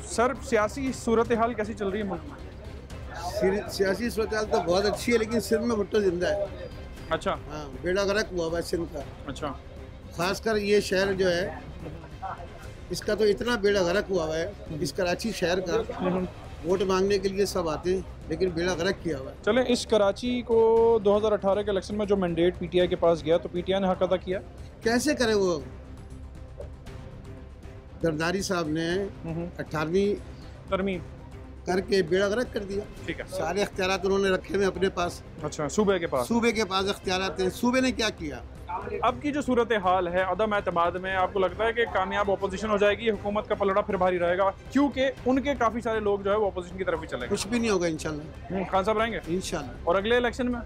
सर, सियासी सूरत हाल कैसी चल रही है मुल्क में? सियासी सूरत हाल तो बहुत अच्छी है, लेकिन सिंध में भुट्टो जिंदा है। अच्छा, हाँ, बेड़ा गर्क हुआ हुआ है सिंध का। अच्छा, खासकर ये शहर जो है इसका तो इतना बेड़ा गर्क हुआ हुआ है, इस कराची शहर का वोट मांगने के लिए सब आते हैं, लेकिन बेड़ा गर्क किया हुआ है। चलें, इस कराची को 2018 के इलेक्शन में जो मैंडेट पीटीआई के पास गया, तो पीटीआई ने हक अदा किया? कैसे करे वो? जरदारी साहब ने 18वीं तरमीम करके बेड़ा गर्क कर दिया। ठीक है, सारे इख्तियारात उन्होंने रखे हुए अपने पास। अच्छा, सूबे के पास इख्तियारात हैं। सूबे ने क्या किया? अब की जो सूरत हाल है अदम एतमाद में, आपको लगता है कि कामयाब अपोजिशन हो जाएगी, हुकूमत का पलड़ा फिर भारी रहेगा? क्योंकि उनके काफी सारे लोग जो है वो अपोजिशन की तरफ ही चलेंगे। कुछ भी नहीं होगा इंशाल्लाह। खान साहब रहेंगे इंशाल्लाह, और अगले इलेक्शन में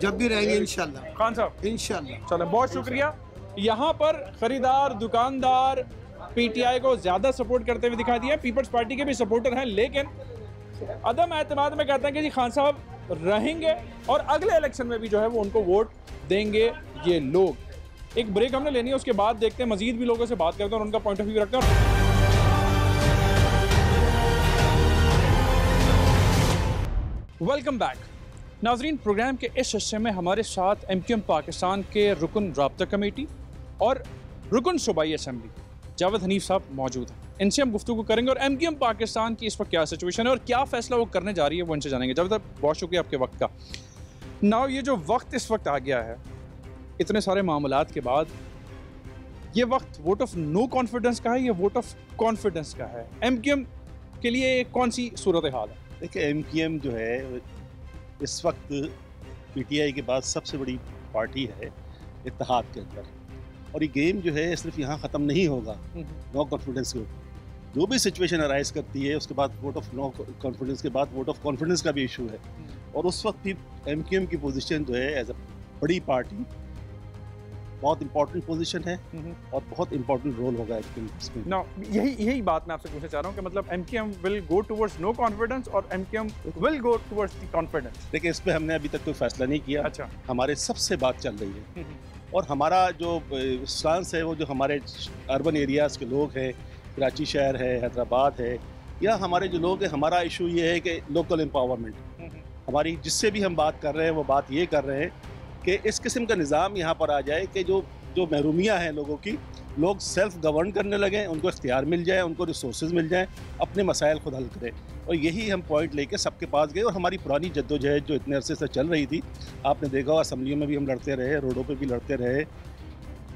जब भी रहेंगे इंशाल्लाह। खान साहब इंशाल्लाह। चलो, बहुत शुक्रिया। यहाँ पर खरीदार, दुकानदार पीटीआई को ज्यादा सपोर्ट करते हुए दिखा दिया, पीपल्स पार्टी के भी सपोर्टर हैं, लेकिन अदम एतमाद में कहते हैं कि जी खान साहब रहेंगे और अगले इलेक्शन में भी जो है वो उनको वोट देंगे ये लोग। एक ब्रेक हमने लेनी है, उसके बाद देखते हैं, मजीद भी लोगों से बात करते हैं और उनका पॉइंट ऑफ व्यू रखते हैं। वेलकम बैक नाजरीन। प्रोग्राम के इस हिस्से में हमारे साथ एमक्यूएम पाकिस्तान के रुकन राब्ता कमेटी और रुकन सूबाई असम्बली जावेद हनीफ साहब मौजूद हैं। इनसे हम गुफ्तगू करेंगे और एमक्यूएम पाकिस्तान की इस वक्त क्या सिचुएशन है और क्या फैसला वो करने जा रही है, वो इनसे जानेंगे। जावेद साहब, बहुत शुक्रिया आपके वक्त का। नाउ, ये जो वक्त इस वक्त आ गया है, इतने सारे मामलात के बाद, ये वक्त वोट ऑफ नो कॉन्फिडेंस का है, ये वोट ऑफ कॉन्फिडेंस का है? एमक्यूएम के लिए कौन सी सूरत हाल है? देखिए, एमक्यूएम जो है इस वक्त पीटीआई के बाद सबसे बड़ी पार्टी है इत्तेहाद के अंदर, और ये गेम जो है सिर्फ यहाँ ख़त्म नहीं होगा नो कॉन्फिडेंस के। जो भी सिचुएशन अराइज करती है उसके बाद वोट ऑफ नो कॉन्फिडेंस के बाद वोट ऑफ कॉन्फिडेंस का भी इशू है, और उस वक्त भी एमक्यूएम की पोजीशन जो है एज अ बड़ी पार्टी बहुत इंपॉर्टेंट पोजीशन है और बहुत इंपॉर्टेंट रोल होगा इसमें। ना यही बात मैं आपसे पूछना चाह रहा हूँ कि मतलब MKM will go towards no confidence और MKM will go towards the confidence? देखिए, इस पे हमने अभी तक कोई फैसला नहीं किया। अच्छा। हमारे सबसे बात चल रही है और हमारा जो स्टांस है वो जो हमारे अर्बन एरियाज़ के लोग हैं, कराची शहर है, हैदराबाद है, या हमारे जो लोग हैं, हमारा इशू ये है कि लोकल एम्पावरमेंट। हमारी जिससे भी हम बात कर रहे हैं वो बात ये कर रहे हैं कि इस किस्म का निज़ाम यहाँ पर आ जाए कि जो महरूमियाँ हैं लोगों की, लोग सेल्फ गवर्न करने लगें, उनको इख्तियार मिल जाए, उनको रिसोर्सेज मिल जाएं, अपने मसाइल खुद हल करें। और यही हम पॉइंट लेके सबके पास गए और हमारी पुरानी जद्दोजहद जो इतने अरसे से चल रही थी, आपने देखा असम्बलियों में भी हम लड़ते रहे, रोडों पर भी लड़ते रहे,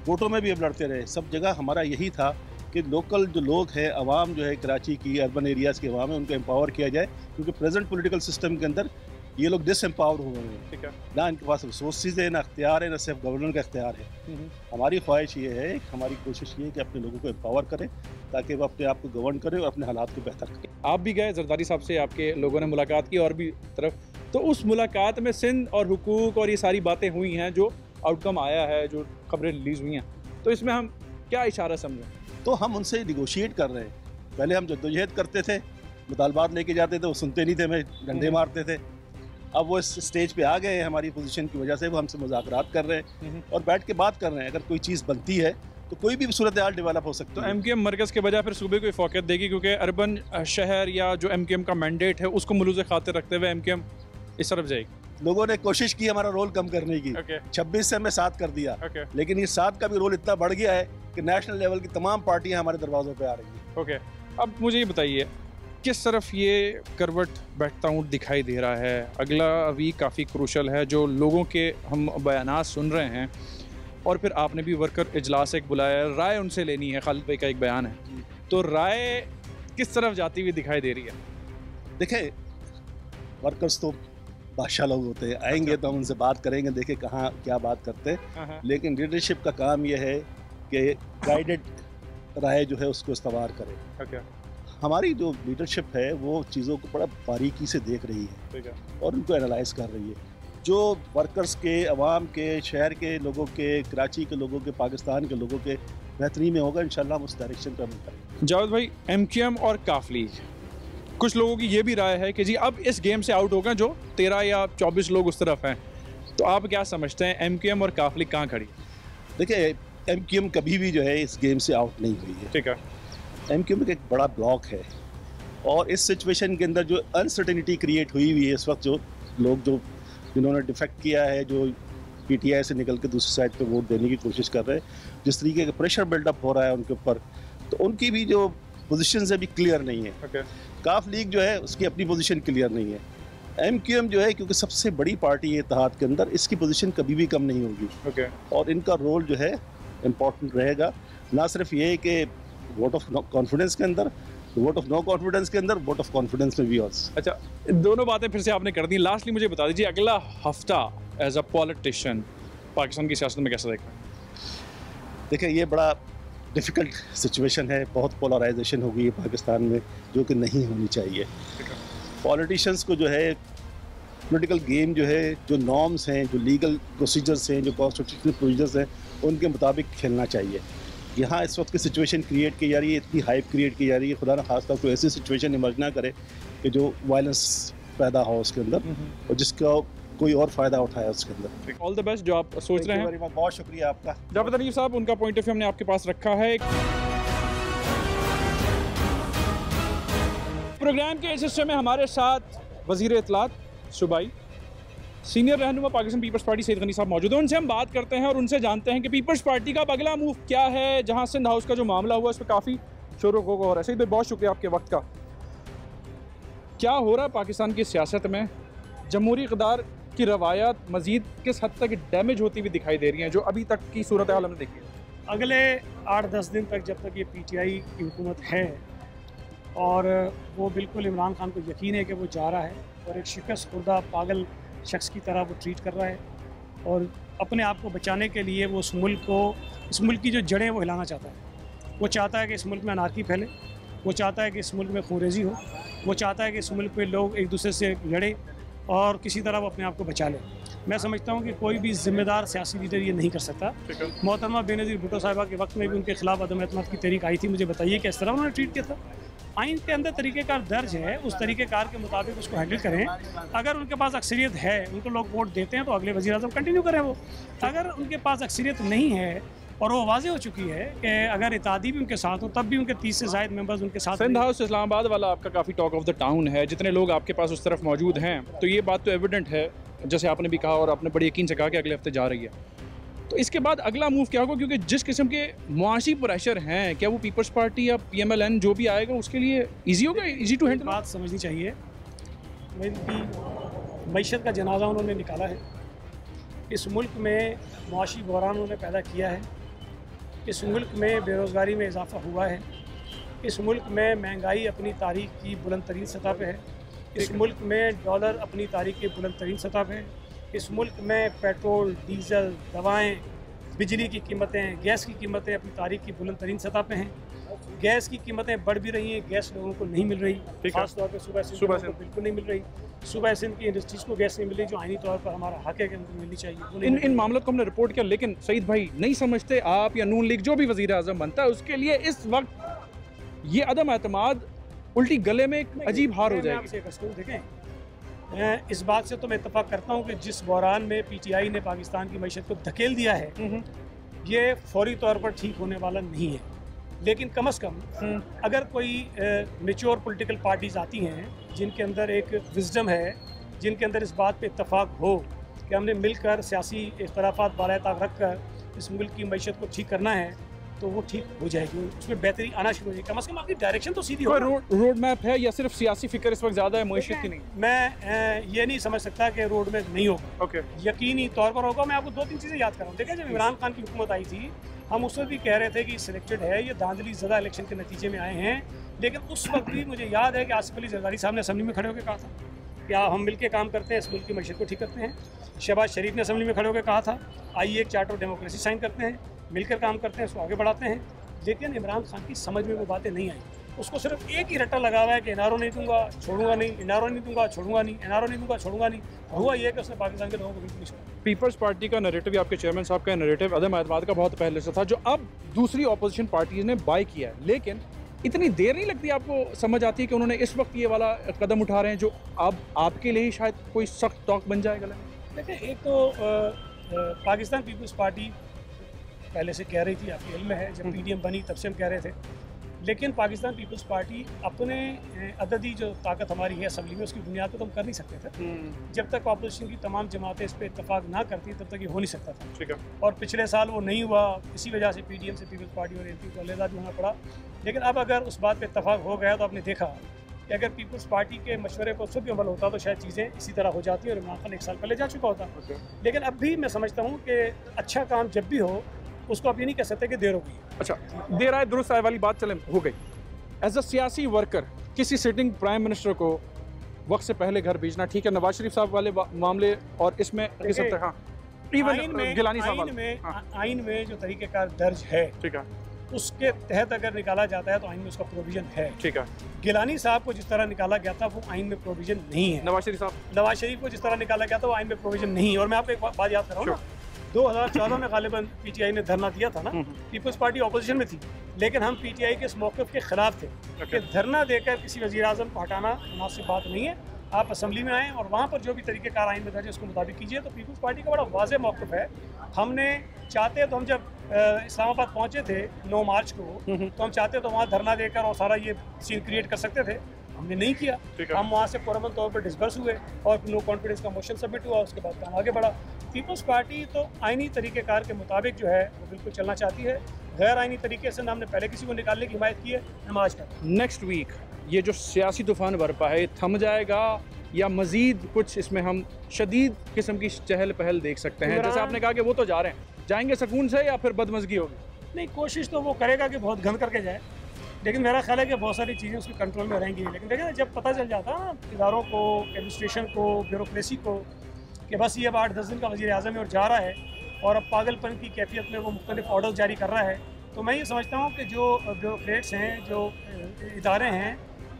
कोर्टों में भी हम लड़ते रहे, सब जगह हमारा यही था कि लोकल जो लोग हैं, आवाम जो है कराची की, अर्बन एरियाज़ की आवाम है, उनको एम्पावर किया जाए, क्योंकि प्रेजेंट पॉलिटिकल सिस्टम के अंदर ये लोग डिसएम्पावर हुए हैं। ठीक है। ना इनके पास रिसोर्सेज है, ना इख्तियार है, ना सिर्फ गवर्नर का इख्तियार है। हमारी ख्वाहिश ये है, हमारी कोशिश ये है कि अपने लोगों को एम्पावर करें ताकि वो अपने आप को गवर्न करें और अपने हालात को बेहतर करें। आप भी गए जरदारी साहब से, आपके लोगों ने मुलाकात की और भी तरफ, तो उस मुलाकात में सिंध और हुकूक और ये सारी बातें हुई हैं, जो आउटकम आया है, जो खबरें रिलीज़ हुई हैं, तो इसमें हम क्या इशारा समझें? तो हम उनसे निगोशिएट कर रहे हैं। पहले हम जद्दोजहद करते थे, मुतालबात लेके जाते थे, वो सुनते नहीं थे, हमें डंडे मारते थे। अब वो इस स्टेज पे आ गए हैं हमारी पोजीशन की वजह से, वो हमसे मुज़ाकरात कर रहे हैं और बैठ के बात कर रहे हैं। अगर कोई चीज़ बनती है तो कोई भी सूरत हाल डेवलप हो सकती है। तो MKM मरकज़ के बजाय फिर सूबे को फोकस देगी, क्योंकि अर्बन शहर या जो MKM का मैंडेट है उसको मुलूज़ खातिर रखते हुए MKM इस तरफ जाएगी। लोगों ने कोशिश की हमारा रोल कम करने की। 26 से हमें 7 कर दिया, लेकिन ये 7 का भी रोल इतना बढ़ गया है कि नेशनल लेवल की तमाम पार्टियां हमारे दरवाज़ों पे आ रही हैं। ओके, अब मुझे ये बताइए किस तरफ ये करवट बैठता ऊँट दिखाई दे रहा है? अगला वीक काफ़ी क्रूशल है, जो लोगों के हम बयानात सुन रहे हैं, और फिर आपने भी वर्कर इजलास एक बुलाया, राय उनसे लेनी है। खालिद भाई का एक बयान है, तो राय किस तरफ जाती हुई दिखाई दे रही है? देखें, वर्कर्स तो बादशाह लोग होते हैं, आएंगे तो हम उनसे बात करेंगे, देखें कहाँ क्या बात करते हैं, लेकिन लीडरशिप का काम यह है कि गाइडेड राय जो है उसको इस्तेमाल करें। हमारी जो लीडरशिप है वो चीज़ों को बड़ा बारीकी से देख रही है और उनको एनालाइज कर रही है। जो वर्कर्स के, अवाम के, शहर के लोगों के, कराची के लोगों के, पाकिस्तान के लोगों के बेहतरी में होगा, इंशाल्लाह हम उस डायरेक्शन पर करेंगे। जावेद भाई, MKM और काफ लीग, कुछ लोगों की ये भी राय है कि जी अब इस गेम से आउट होगा जो 13 या 24 लोग उस तरफ हैं, तो आप क्या समझते हैं MKM और काफ लीग कहाँ खड़ी? देखिए, MKM कभी भी जो है इस गेम से आउट नहीं हुई है। ठीक है। MKM एक बड़ा ब्लॉक है और इस सिचुएशन के अंदर जो अनसर्टेनिटी क्रिएट हुई है इस वक्त, जो लोग जिन्होंने डिफेक्ट किया है, जो PTI से निकल के दूसरी साइड पे वोट देने की कोशिश कर रहे हैं, जिस तरीके का प्रेशर बिल्डअप हो रहा है उनके ऊपर, तो उनकी भी जो पोजीशन अभी क्लियर नहीं है। काफ लीग जो है उसकी अपनी पोजीशन क्लियर नहीं है। MKM जो है, क्योंकि सबसे बड़ी पार्टी है इत्तेहाद के अंदर, इसकी पोजीशन कभी भी कम नहीं होगी और इनका रोल जो है इम्पोर्टेंट रहेगा। ना सिर्फ ये कि वोट ऑफ कॉन्फिडेंस के अंदर, वोट ऑफ नो कॉन्फिडेंस के अंदर, वोट ऑफ कॉन्फिडेंस में भी। अच्छा, दोनों बातें फिर से आपने कर दी। लास्टली मुझे बता दीजिए, अगला हफ्ता एज अ पॉलिटिशियन पाकिस्तान की सियासत में कैसा देखा? देखिए, ये बड़ा डिफ़िकल्ट सिचुएशन है, बहुत पोलराइजेशन हो गई है पाकिस्तान में, जो कि नहीं होनी चाहिए। पॉलिटिशियंस को जो है पॉलिटिकल गेम जो है, जो नॉर्म्स हैं, जो लीगल प्रोसीजर्स हैं, जो कॉन्स्टिट्यूशनल प्रोसीजर्स हैं, उनके मुताबिक खेलना चाहिए। यहाँ इस वक्त की सिचुएशन क्रिएट की जा रही है, इतनी हाइप क्रिएट की जा रही है, खुदा ना खास्ता कोई ऐसी सिचुएशन इमर्ज ना करे कि जो वायलेंस पैदा हो उसके अंदर और जिसका कोई और फ़ायदा उठाया उसके अंदर। ऑल द बेस्ट जो आप सोच रहे हैं। बहुत शुक्रिया आपका। जावेद अली साहब, उनका पॉइंट ऑफ व्यू हमने आपके पास रखा है। प्रोग्राम के इस हिस्से में हमारे साथ वज़ीर इत्तलात सूबाई सीनियर रहनुमा पाकिस्तान पीपल्स पार्टी सैयद गनी साहब मौजूद हैं। उनसे हम बात करते हैं और उनसे जानते हैं कि पीपल्स पार्टी का अगला मूव क्या है। जहां सिंध हाउस का जो मामला हुआ, उस पर काफ़ी शोर हो रहा है। सैयद भाई, बहुत शुक्रिया आपके वक्त का। क्या हो रहा है पाकिस्तान की सियासत में? जमहूरी इक़्तिदार की रवायत मज़ीद किस हद तक डैमेज होती हुई दिखाई दे रही हैं, जो अभी तक की सूरत हाल हमने देखी है? अगले 8-10 दिन तक, जब तक ये PTI की हुकूमत है और वो बिल्कुल इमरान खान को यकीन है कि वो जा रहा है और एक शिकस्त खुर्दा पागल शख्स की तरह वो ट्रीट कर रहा है और अपने आप को बचाने के लिए वो इस मुल्क की जो जड़ें वो हिलाना चाहता है। वो चाहता है कि इस मुल्क में अनारकी फैले, वो चाहता है कि इस मुल्क में खूनरेज़ी हो, वो चाहता है कि इस मुल्क में लोग एक दूसरे से लड़े और किसी तरह वो अपने आप को बचा ले। मैं समझता हूँ कि कोई भी जिम्मेदार सियासी लीडर ये नहीं कर सकता। मोहतरमा बेनज़ीर भुट्टो साहिबा के वक्त में भी उनके खिलाफ अदम एतमाद की तहरीक आई थी। मुझे बताइए कि इस तरह उन्होंने ट्रीट किया था। आइन के अंदर तरीक़ेकार दर्ज है, उस तरीक़ेकार के मुताबिक उसको हैंडल करें। अगर उनके पास अक्सरियत है, उनको लोग वोट देते हैं, तो अगले वज़ीर-ए-आज़म कंटिन्यू करें वो। अगर उनके पास अक्सरियत नहीं है और वो वाज़े हो चुकी है कि अगर इत्तेहादी भी उनके साथ हो, तब भी उनके 30 से ज़ायद मेंबर्स उनके साथ। सिंध हाउस इस्लामाबाद वाला आपका काफ़ी टॉक ऑफ द टाउन है, जितने लोग आपके पास उस तरफ मौजूद हैं, तो ये बात तो एविडेंट है, जैसे आपने भी कहा और आपने बड़े यकीन से कहा कि अगले हफ्ते जा रही है। तो इसके बाद अगला मूव क्या होगा? क्योंकि जिस किस्म के मुआशी प्रेशर हैं, क्या वो पीपल्स पार्टी या PMLN जो भी आएगा उसके लिए ईजी होगा, ईजी टू हैंडल? बात समझनी चाहिए, मईशत का जनाजा उन्होंने निकाला है। इस मुल्क में मुआशी बहरान उन्होंने पैदा किया है। इस मुल्क में बेरोज़गारी में इजाफ़ा हुआ है। इस मुल्क में महंगाई अपनी तारीख की बुलंद तरीन सतह पे है। इस मुल्क में डॉलर अपनी तारीख की बुलंद तरीन सतह पे है। इस मुल्क में पेट्रोल, डीज़ल, दवाएं, बिजली की कीमतें, गैस की कीमतें अपनी तारीख की बुलंद तरीन सतह पे हैं। गैस की कीमतें बढ़ भी रही हैं, गैस लोगों को नहीं मिल रही, खास तौर पर सूबा सिंध को बिल्कुल नहीं मिल रही। सूबा सिंध की इंडस्ट्रीज़ को गैस नहीं मिल रही, जो आईनी तौर पर हमारा हक है कि उनको मिलनी चाहिए। इन मामलों को हमने रिपोर्ट किया, लेकिन सईद भाई नहीं समझते आप या नून लीग जो भी वज़ीर-ए-आज़म बनता है उसके लिए इस वक्त ये अदम एतमाद उल्टी गले में एक अजीब हार हो जाएगी। देखें, इस बात से तो मैं इत्तफाक करता हूँ कि जिस बहरान में PTI ने पाकिस्तान की मईशत को धकेल दिया है, ये फौरी तौर पर ठीक होने वाला नहीं है। लेकिन कम अज़ कम अगर कोई मेच्योर पॉलिटिकल पार्टीज़ आती हैं जिनके अंदर एक विज़डम है, जिनके अंदर इस बात पे इत्तफाक हो कि हमने मिलकर सियासी इख्तलाफात बाला-ताक रख कर इस मुल्क की मईशत को ठीक करना है, तो वो ठीक हो जाएगी, उसमें बेहतरी आना शुरू हो जाएगी। कम अज़ कम आपकी डायरेक्शन तो सीधी हो। रोड मैप है या सिर्फ सियासी फिक्र इस वक्त ज़्यादा है, मईशत की नहीं? मैं ये नहीं समझ सकता कि रोड मैप नहीं होगा। यकीनी तौर पर होगा। मैं आपको 2-3 चीज़ें याद कर रहा हूँ। देखिए, जब इमरान खान की हुकूमत आई थी, हम उस वक्त भी कह रहे थे कि सिलेक्टेड है, ये धांधली ज़्यादा इलेक्शन के नतीजे में आए हैं। लेकिन उस वक्त भी मुझे याद है कि आसिफ अली जरदारी साहब ने असम्बली में खड़े होकर कहा था कि हम मिल के काम करते हैं, इस मुल्क की मईशत को ठीक करते हैं। शहबाज शरीफ ने असम्बली में खड़े होकर कहा था, आइए एक चार्टर ऑफ डेमोक्रेसी साइन करते हैं, मिलकर काम करते हैं, उसको आगे बढ़ाते हैं। लेकिन इमरान खान की समझ में वो बातें नहीं आई। उसको सिर्फ एक ही रट्टा लगा हुआ है कि एनआरओ नहीं दूंगा, छोड़ूंगा नहीं, एनआरओ नहीं दूंगा, छोड़ूंगा नहीं, एनआरओ नहीं दूंगा, छोड़ूंगा नहीं। हुआ ये कि उसने पाकिस्तान के लोगों को बिल्कुल नहीं छोड़ा। पीपल्स पार्टी का नैरेटिव, आपके चेयरमैन साहब का नैरेटिव अदम एतमाद का बहुत पहले से था, जो अब दूसरी अपोजिशन पार्टीज ने बाय किया है। लेकिन इतनी देर नहीं लगती आपको समझ आती है कि उन्होंने इस वक्त ये वाला कदम उठा रहे हैं जो अब आपके लिए ही शायद कोई सख्त टॉक बन जाएगा? देखिए, एक तो पाकिस्तान पीपल्स पार्टी पहले से कह रही थी, आपके इल्म है, जब PDM बनी तब से हम कह रहे थे। लेकिन पाकिस्तान पीपल्स पार्टी अपने अददी जो ताकत हमारी है असम्बली में, उसकी बुनियाद पर तो हम कर नहीं सकते थे। जब तक अपोजिशन की तमाम जमातें इस पर इत्तफाक ना करती तब तक ये हो नहीं सकता था। ठीक है। और पिछले साल वो नहीं हुआ, इसी वजह से PDM से पीपल्स पार्टी और MP को अलहदा भी होना पड़ा। लेकिन अब अगर उस बात पर इत्तफाक हो गया तो आपने देखा कि अगर पीपल्स पार्टी के मशवरे पर उससे भी अमल होता तो शायद चीज़ें इसी तरह हो जाती और इमरान खान 1 साल पहले जा चुका होता। लेकिन अब भी मैं समझता हूँ कि अच्छा काम जब भी हो, उसको आप ये नहीं कह सकते कि देर हो गई। अच्छा, देर आए दुरुस्त आए वाली बात चले हो गई। एज अ सियासी वर्कर किसी सिटिंग प्राइम मिनिस्टर को वक्त से पहले घर भेजना ठीक है? नवाज शरीफ साहब वाले मामले और इसमें किस हद तक? हाँ, इवन गिलानी साहब आइन में जो तरीक़ेकार दर्ज है, ठीक है, उसके तहत अगर निकाला जाता है तो आइन में उसका प्रोविजन है। ठीक है। गिलानी साहब को जिस तरह निकाला गया था वो आइन में प्रोविजन नहीं है। नवाज शरीफ को जिस तरह निकाला गया था वो आइन में प्रोविजन नहीं है। और मैं आपको एक बात याद कर रहा हूँ ना, 2014 में गालिबन PTI ने धरना दिया था ना, पीपल्स पार्टी ऑपोजिशन में थी, लेकिन हम PTI के इस मौक़िफ़ के खिलाफ थे कि धरना देकर किसी वज़ीर-ए-आज़म को हटाना मुनासिब बात नहीं है। आप असम्बली में आएँ और वहाँ पर जो भी तरीक़ेकार आइन में दर्ज है उसके मुताबिक कीजिए। तो पीपल्स पार्टी का बड़ा वाज़ेह मौक़िफ़ है। हमने चाहते तो हम जब इस्लामाबाद पहुँचे थे 9 मार्च को, तो हम चाहते तो वहाँ धरना देकर और सारा ये सीन क्रिएट कर सकते थे, हमने नहीं किया। हम वहाँ से पुरअमन तौर पर डिस्बर्स हुए और नो कॉन्फिडेंस का मोशन सबमिट हुआ, उसके बाद काम आगे बढ़ा। पीपल्स पार्टी तो आइनी तरीक़ेकार के मुताबिक जो है वो बिल्कुल चलना चाहती है। गैर आइनी तरीके से ना हमने पहले किसी को निकालने की हिमायत की है, हम आज कर। नेक्स्ट वीक ये जो सियासी तूफान बरपा है थम जाएगा या मज़ीद कुछ इसमें हम शदीद किस्म की चहल पहल देख सकते हैं? जैसे आपने कहा कि वो तो जा रहे हैं, जाएंगे सुकून से या फिर बदमज़गी होगी? नहीं, कोशिश तो वो करेगा कि बहुत गंद करके जाए, लेकिन मेरा ख्याल है कि बहुत सारी चीज़ें उसके कंट्रोल में रहेंगी। लेकिन देखिए, जब पता चल जाता है इदारों को, एडमिनिस्ट्रेशन को, ब्यूरोक्रेसी को कि बस ये अब 8-10 दिन का वज़ीर-ए-आज़म है और जा रहा है और अब पागलपन की कैफियत में वो मुख्तलिफ ऑर्डर्स जारी कर रहा है, तो मैं ये समझता हूँ कि जो ब्यूरोक्रेट्स हैं, जो इदारे हैं,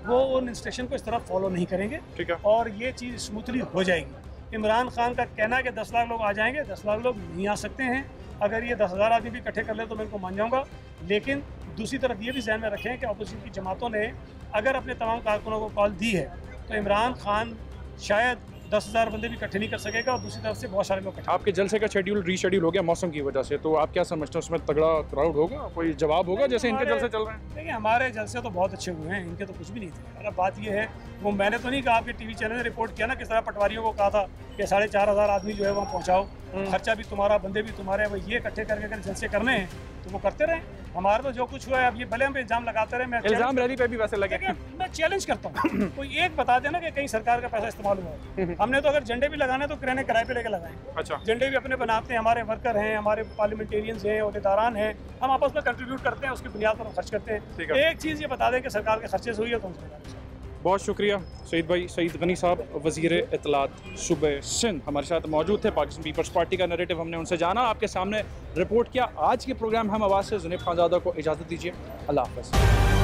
वो उन इंस्ट्रक्शन को इस तरह फॉलो नहीं करेंगे। ठीक है। और ये चीज़ स्मूथली हो जाएगी। इमरान खान का कहना है कि 10 लाख लोग आ जाएंगे, 10 लाख लोग नहीं आ सकते हैं। अगर ये 10,000 आदमी भी इकट्ठे कर ले तो मैं इनको मान जाऊँगा। लेकिन दूसरी तरफ ये भी ध्यान में रखें कि अपोजिशन की जमातों ने अगर अपने तमाम कारकुनों को कॉल दी है तो इमरान खान शायद 10,000 बंदे भी इकट्ठे नहीं कर सकेगा और दूसरी तरफ से बहुत सारे लोग। आपके जलसे का शेड्यूल रीशेड्यूल हो गया मौसम की वजह से, तो आप क्या समझते हैं उसमें तगड़ा क्राउड होगा, कोई जवाब होगा जैसे इनके जलसे चल रहे हैं? देखिए हमारे जलसे तो बहुत अच्छे हुए हैं, इनके तो कुछ भी नहीं थे। अब बात ये है, वो मैंने तो नहीं कहा, आपके टीवी चैनल ने रिपोर्ट किया ना किस तरह पटवारियों को कहा था कि 4,500 आदमी जो है वहाँ पहुँचाओ, खर्चा भी तुम्हारा, बंदे भी तुम्हारे। वो ये इकट्ठे करके अगर जलसे करने हैं तो वो करते रहे। हमारा तो जो कुछ हुआ है, अब ये भले हम पे इल्ज़ाम लगाते रहे। मैं इल्ज़ाम रैली पे भी वैसे लगे, मैं चैलेंज करता हूँ कोई एक बता देना कि कहीं सरकार का पैसा इस्तेमाल हुआ है। हमने तो अगर झंडे भी लगाने तो किराए पे लेके लगाएं। अच्छा। झंडे भी अपने बनाते हैं, हमारे वर्कर हैं, हमारे पार्लियामेंटेरियंस हैं, अहदेदारान हैं, हम आपस में कंट्रीब्यूट करते हैं, उसकी बुनियाद पर हम खर्च करते हैं। एक चीज़ ये बता दें कि सरकार के खर्चे से हुई है तो बहुत शुक्रिया सईद भाई। सईद गनी साहब वज़ीर इत्तलात सूबे सिंध हमारे साथ मौजूद थे। पाकिस्तान पीपल्स पार्टी का नैरेटिव हमने उनसे जाना, आपके सामने रिपोर्ट किया। आज के प्रोग्राम हम आवाज़ से जुनेब खानज़ादा को इजाज़त दीजिए। अल्लाह हाफ़िज़।